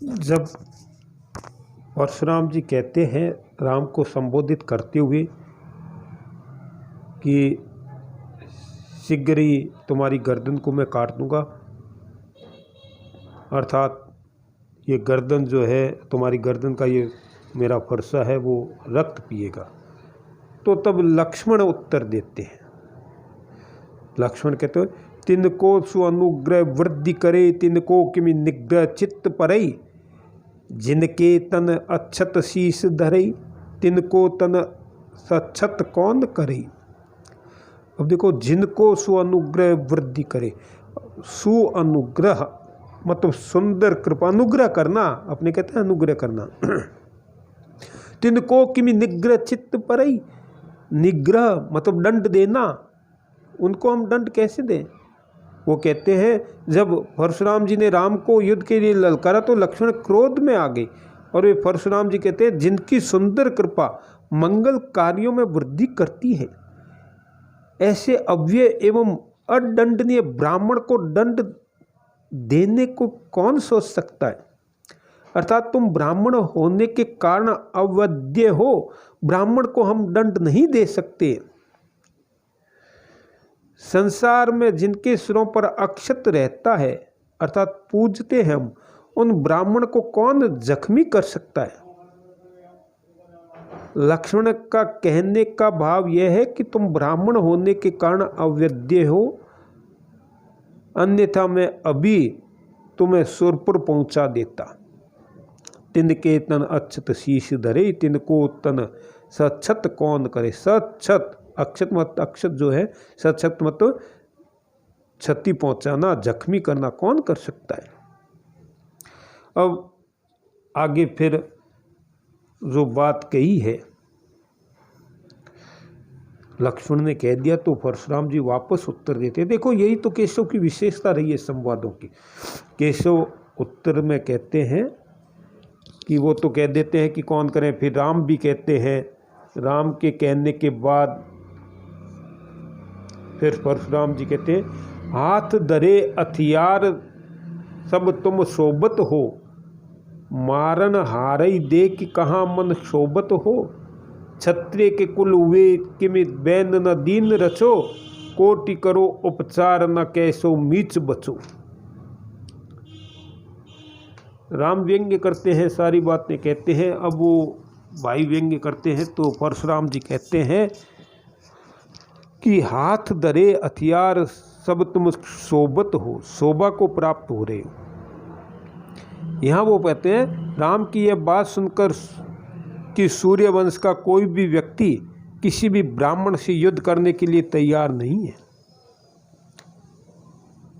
जब परशुराम जी कहते हैं राम को संबोधित करते हुए कि शीघ्र ही तुम्हारी गर्दन को मैं काट दूंगा, अर्थात ये गर्दन जो है तुम्हारी गर्दन का ये मेरा फरसा है वो रक्त पिएगा, तो तब लक्ष्मण उत्तर देते हैं। लक्ष्मण कहते हैं तिनको सुअनुग्रह वृद्धि करे, तिनको किमि निग्रह चित्त परई, जिनके तन अक्षत शीश धरई, तिनको तन सक्षत कौन करे। अब देखो, जिनको सुअनुग्रह वृद्धि करे, सुअनुग्रह मतलब सुंदर कृपा, अनुग्रह करना, अपने कहते हैं अनुग्रह करना। तिनको किमि निग्रह चित्त परई, निग्रह मतलब दंड देना, उनको हम दंड कैसे दें। वो कहते हैं जब परशुराम जी ने राम को युद्ध के लिए ललकारा तो लक्ष्मण क्रोध में आ गए, और वे परशुराम जी कहते हैं जिनकी सुंदर कृपा मंगल कार्यों में वृद्धि करती है, ऐसे अव्यय एवं अदंडनीय ब्राह्मण को दंड देने को कौन सोच सकता है। अर्थात तुम ब्राह्मण होने के कारण अवध्य हो, ब्राह्मण को हम दंड नहीं दे सकते। संसार में जिनके सिरों पर अक्षत रहता है, अर्थात पूजते हैं हम, उन ब्राह्मण को कौन जख्मी कर सकता है। लक्ष्मण का कहने का भाव यह है कि तुम ब्राह्मण होने के कारण अवध्य हो, अन्यथा मैं अभी तुम्हें सुरपुर पहुंचा देता। तिनके तन अक्षत शीश धरे, तिनको तन सक्षत कौन करे। सक्षत, अक्षत मत, अक्षत जो है सक्षत मत क्षति पहुंचाना, जख्मी करना कौन कर सकता है। अब आगे फिर जो बात कही है, लक्ष्मण ने कह दिया तो परशुराम जी वापस उत्तर देते। देखो, यही तो केशव की विशेषता रही है संवादों की। केशव उत्तर में कहते हैं कि वो तो कह देते हैं कि कौन करें, फिर राम भी कहते हैं, राम के कहने के बाद फिर परशुराम जी कहते हैं हाथ धरे हथियार सब तुम शोभत हो, मारन हारई देख कहाँ मन शोभत हो, क्षत्रिय के कुल हुए किमि बैन न दीन रचो, कोटि करो उपचार न कैसो मीच बचो। राम व्यंग्य करते हैं, सारी बातें कहते हैं। अब वो भाई व्यंग्य करते हैं तो परशुराम जी कहते हैं कि हाथ धरे हथियार सब तुम शोभत हो, शोभा को प्राप्त हो रहे हो। यहाँ वो कहते हैं राम की यह बात सुनकर कि सूर्यवंश का कोई भी व्यक्ति किसी भी ब्राह्मण से युद्ध करने के लिए तैयार नहीं है।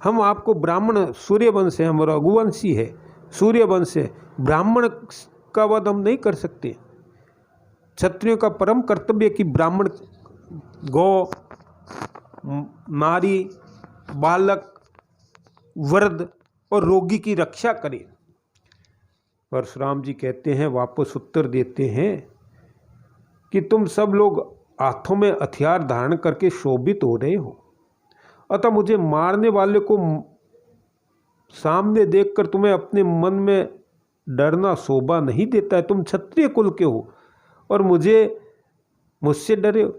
हम आपको ब्राह्मण, सूर्यवंश है, हम रघुवंशी है, सूर्यवंश है, ब्राह्मण का वध हम नहीं कर सकते। क्षत्रियों का परम कर्तव्य कि ब्राह्मण गौ, नारी, बालक, वृद्ध और रोगी की रक्षा करे। परशुराम जी कहते हैं, वापस उत्तर देते हैं कि तुम सब लोग हाथों में हथियार धारण करके शोभित हो रहे हो, अतः मुझे मारने वाले को सामने देखकर तुम्हें अपने मन में डरना शोभा नहीं देता है। तुम क्षत्रिय कुल के हो और मुझसे डरे हो।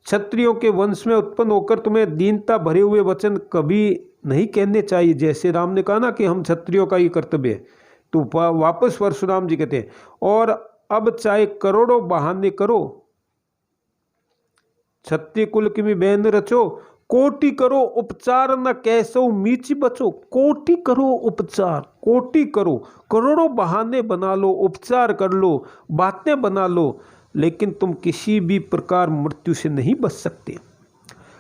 क्षत्रियों के वंश में उत्पन्न होकर तुम्हें दीनता भरे हुए वचन कभी नहीं कहने चाहिए। जैसे राम ने कहा ना कि हम क्षत्रियों का ही कर्तव्य है, तो वापस परशुराम जी कहते हैं और अब चाहे करोड़ों बहाने करो, क्षत्रिय कुल की भी बहन रचो, कोटि करो उपचार न कैसो मीच बचो। कोटि करो उपचार, कोटि करो, करोड़ों बहाने बना लो, उपचार कर लो, बातें बना लो, लेकिन तुम किसी भी प्रकार मृत्यु से नहीं बच सकते।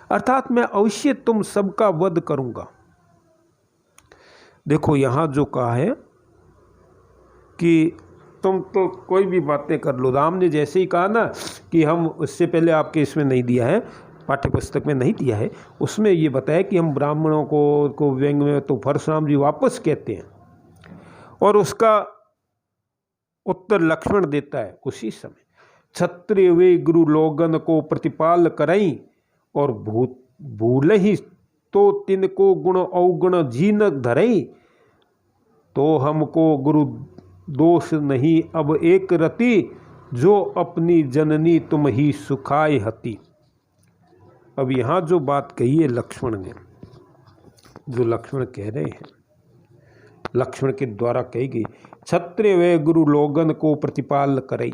अर्थात मैं अवश्य तुम सबका वध करूंगा। देखो, यहाँ जो कहा है कि तुम तो कोई भी बातें कर लो, राम ने जैसे ही कहा ना कि हम, उससे पहले आपके इसमें नहीं दिया है, पाठ्य पुस्तक में नहीं दिया है, उसमें ये बताया कि हम ब्राह्मणों को व्यंग में, तो परशुराम जी वापस कहते हैं और उसका उत्तर लक्ष्मण देता है उसी समय। क्षत्रिय वे गुरु लोगन को प्रतिपाल करई, और भूल ही तो तिनको गुण अवगुण जीन धरई, तो हमको गुरु दोष नहीं अब एक रति, जो अपनी जननी तुम ही सुखाए हती। अब यहाँ जो बात कही है लक्ष्मण ने, जो लक्ष्मण कह रहे हैं, लक्ष्मण के द्वारा कही गई, क्षत्रिय वे गुरु लोगन को प्रतिपाल करई।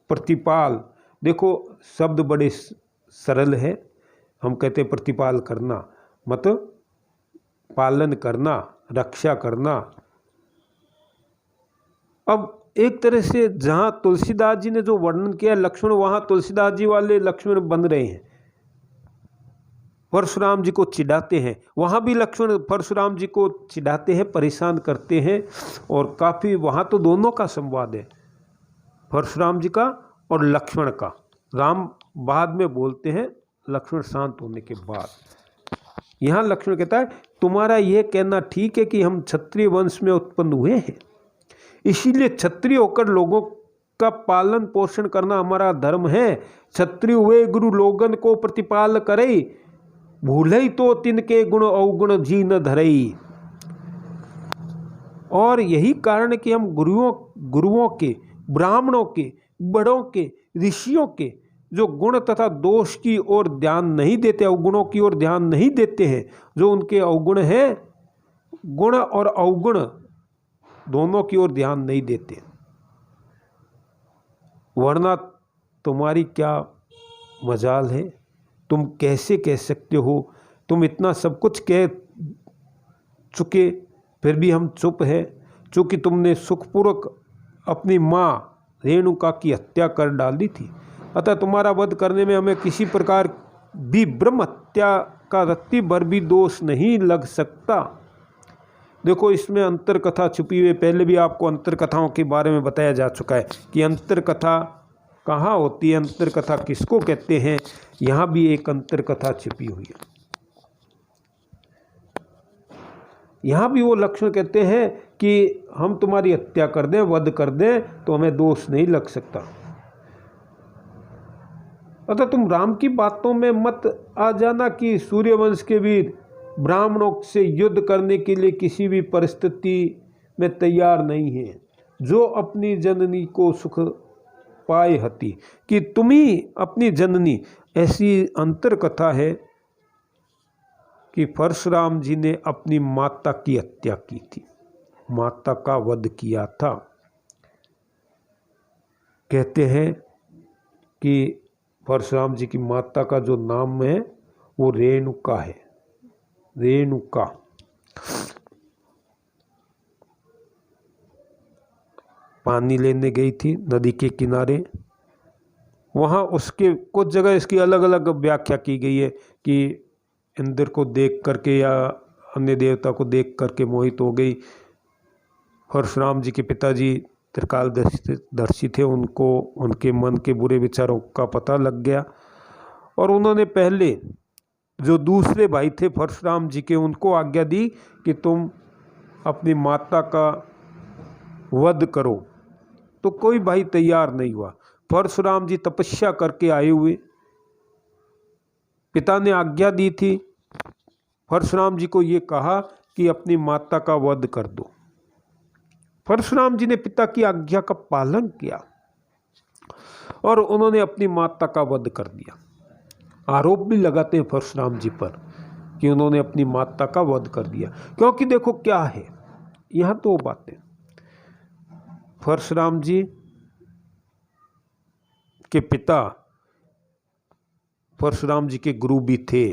प्रतिपाल, देखो शब्द बड़े सरल है। हम कहते हैं प्रतिपाल करना, मतलब पालन करना, रक्षा करना। अब एक तरह से जहाँ तुलसीदास जी ने जो वर्णन किया लक्ष्मण, वहाँ तुलसीदास जी वाले लक्ष्मण बन रहे हैं, परशुराम जी को चिढ़ाते हैं। वहाँ भी लक्ष्मण परशुराम जी को चिढ़ाते हैं, परेशान करते हैं, और काफ़ी वहाँ तो दोनों का संवाद है, परशुराम जी का और लक्ष्मण का। राम बाद में बोलते हैं लक्ष्मण शांत होने के बाद। यहाँ लक्ष्मण कहता है तुम्हारा यह कहना ठीक है कि हम क्षत्रिय वंश में उत्पन्न हुए हैं, इसीलिए क्षत्रिय होकर लोगों का पालन पोषण करना हमारा धर्म है। क्षत्रिय हुए गुरु लोगन को प्रतिपाल करे, भूलई तो तिनके गुण अवगुण जी न धरई। और यही कारण है कि हम गुरुओं के, ब्राह्मणों के, बड़ों के, ऋषियों के जो गुण तथा दोष की ओर ध्यान नहीं देते, अवगुणों की ओर ध्यान नहीं देते हैं, जो उनके अवगुण हैं, गुण और अवगुण दोनों की ओर ध्यान नहीं देते, वरना तुम्हारी क्या मजाल है, तुम कैसे कह सकते हो, तुम इतना सब कुछ कह चुके फिर भी हम चुप है, चूँकि तुमने सुखपूर्वक अपनी माँ रेणुका की हत्या कर डाली थी, अतः तुम्हारा वध करने में हमें किसी प्रकार भी ब्रह्म हत्या का रत्ती भर भी दोष नहीं लग सकता। देखो इसमें अंतर कथा छुपी हुई, पहले भी आपको अंतर कथाओं के बारे में बताया जा चुका है कि अंतर कथा कहाँ होती है, अंतर कथा किसको कहते हैं। यहाँ भी एक अंतर कथा छिपी हुई है। यहाँ भी वो लक्ष्मण कहते हैं कि हम तुम्हारी हत्या कर दें, वध कर दें, तो हमें दोष नहीं लग सकता। अतः तुम राम की बातों में मत आ जाना कि सूर्यवंश के वीर ब्राह्मणों से युद्ध करने के लिए किसी भी परिस्थिति में तैयार नहीं है, जो अपनी जननी को सुख पाए हती, कि तुम ही अपनी जननी। ऐसी अंतर कथा है कि परशुराम जी ने अपनी माता की हत्या की थी, माता का वध किया था। कहते हैं कि परशुराम जी की माता का जो नाम है वो रेणुका है, रेणुका। पानी लेने गई थी नदी के किनारे, वहाँ उसके कुछ जगह इसकी अलग अलग व्याख्या की गई है कि इंद्र को देख करके या अन्य देवता को देख करके मोहित हो गई। परशुराम जी के पिताजी त्रिकालदर्शी थे, उनको उनके मन के बुरे विचारों का पता लग गया और उन्होंने पहले जो दूसरे भाई थे परशुराम जी के, उनको आज्ञा दी कि तुम अपनी माता का वध करो, तो कोई भाई तैयार नहीं हुआ। परशुराम जी तपस्या करके आए हुए, पिता ने आज्ञा दी थी, परशुराम जी को ये कहा कि अपनी माता का वध कर दो। परशुराम जी ने पिता की आज्ञा का पालन किया और उन्होंने अपनी माता का वध कर दिया। आरोप भी लगाते हैं परशुराम जी पर कि उन्होंने अपनी माता का वध कर दिया, क्योंकि देखो क्या है, यहाँ तो बातें परशुराम जी के पिता परशुराम जी के गुरु भी थे,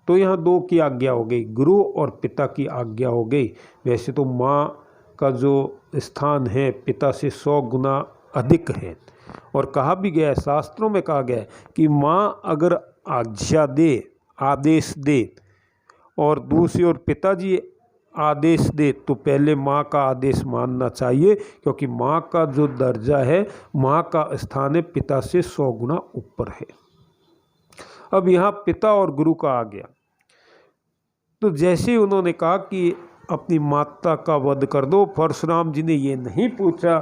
तो यहाँ दो की आज्ञा हो गई, गुरु और पिता की आज्ञा हो गई। वैसे तो माँ का जो स्थान है पिता से 100 गुना अधिक है, और कहा भी गया है, शास्त्रों में कहा गया है कि माँ अगर आज्ञा दे, आदेश दे, और दूसरी ओर पिताजी आदेश दे, तो पहले माँ का आदेश मानना चाहिए, क्योंकि माँ का जो दर्जा है, माँ का स्थान है पिता से 100 गुना ऊपर है। अब यहाँ पिता और गुरु का आ गया, तो जैसे ही उन्होंने कहा कि अपनी माता का वध कर दो, परशुराम जी ने ये नहीं पूछा,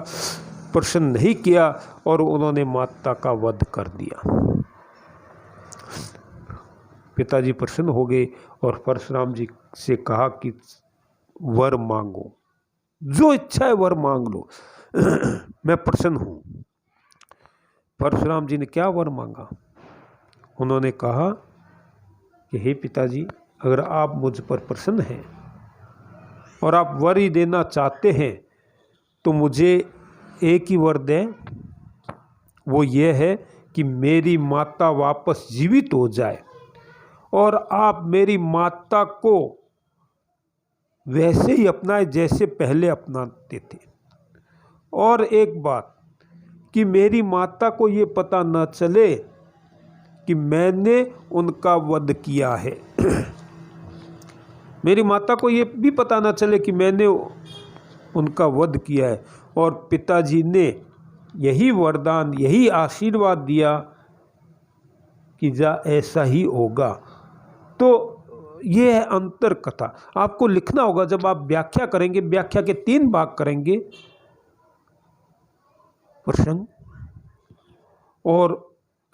प्रश्न नहीं किया, और उन्होंने माता का वध कर दिया। पिताजी प्रसन्न हो गए और परशुराम जी से कहा कि वर मांगो। जो इच्छा है वर मांग लो, मैं प्रसन्न हूँ। परशुराम जी ने क्या वर मांगा? उन्होंने कहा कि हे पिताजी, अगर आप मुझ पर प्रसन्न हैं और आप वर ही देना चाहते हैं तो मुझे एक ही वर दें, वो ये है कि मेरी माता वापस जीवित हो जाए और आप मेरी माता को वैसे ही अपनाए जैसे पहले अपनाते थे। और एक बात कि मेरी माता को ये पता न चले कि मैंने उनका वध किया है। मेरी माता को ये भी पता न चले कि मैंने उनका वध किया है। और पिताजी ने यही वरदान, यही आशीर्वाद दिया कि जा ऐसा ही होगा। तो ये है अंतर कथा। आपको लिखना होगा, जब आप व्याख्या करेंगे, व्याख्या के 3 भाग करेंगे, प्रसंग और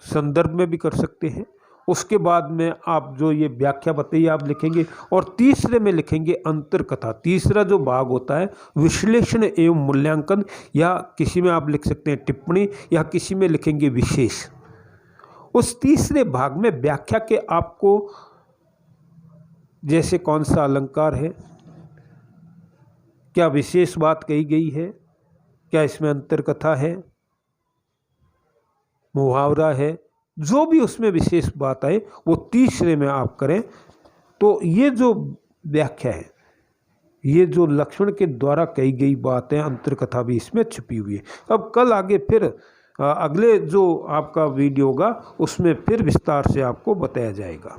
संदर्भ में भी कर सकते हैं। उसके बाद में आप जो ये व्याख्या बताइए आप लिखेंगे, और तीसरे में लिखेंगे अंतर कथा। तीसरा जो भाग होता है विश्लेषण एवं मूल्यांकन, या किसी में आप लिख सकते हैं टिप्पणी, या किसी में लिखेंगे विशेष। उस तीसरे भाग में व्याख्या के आपको जैसे कौन सा अलंकार है, क्या विशेष बात कही गई है, क्या इसमें अंतर कथा है, मुहावरा है, जो भी उसमें विशेष बात आए वो तीसरे में आप करें। तो ये जो व्याख्या है, ये जो लक्ष्मण के द्वारा कही गई बात है, अंतर कथा भी इसमें छुपी हुई है। अब कल आगे फिर अगले जो आपका वीडियो होगा उसमें फिर विस्तार से आपको बताया जाएगा।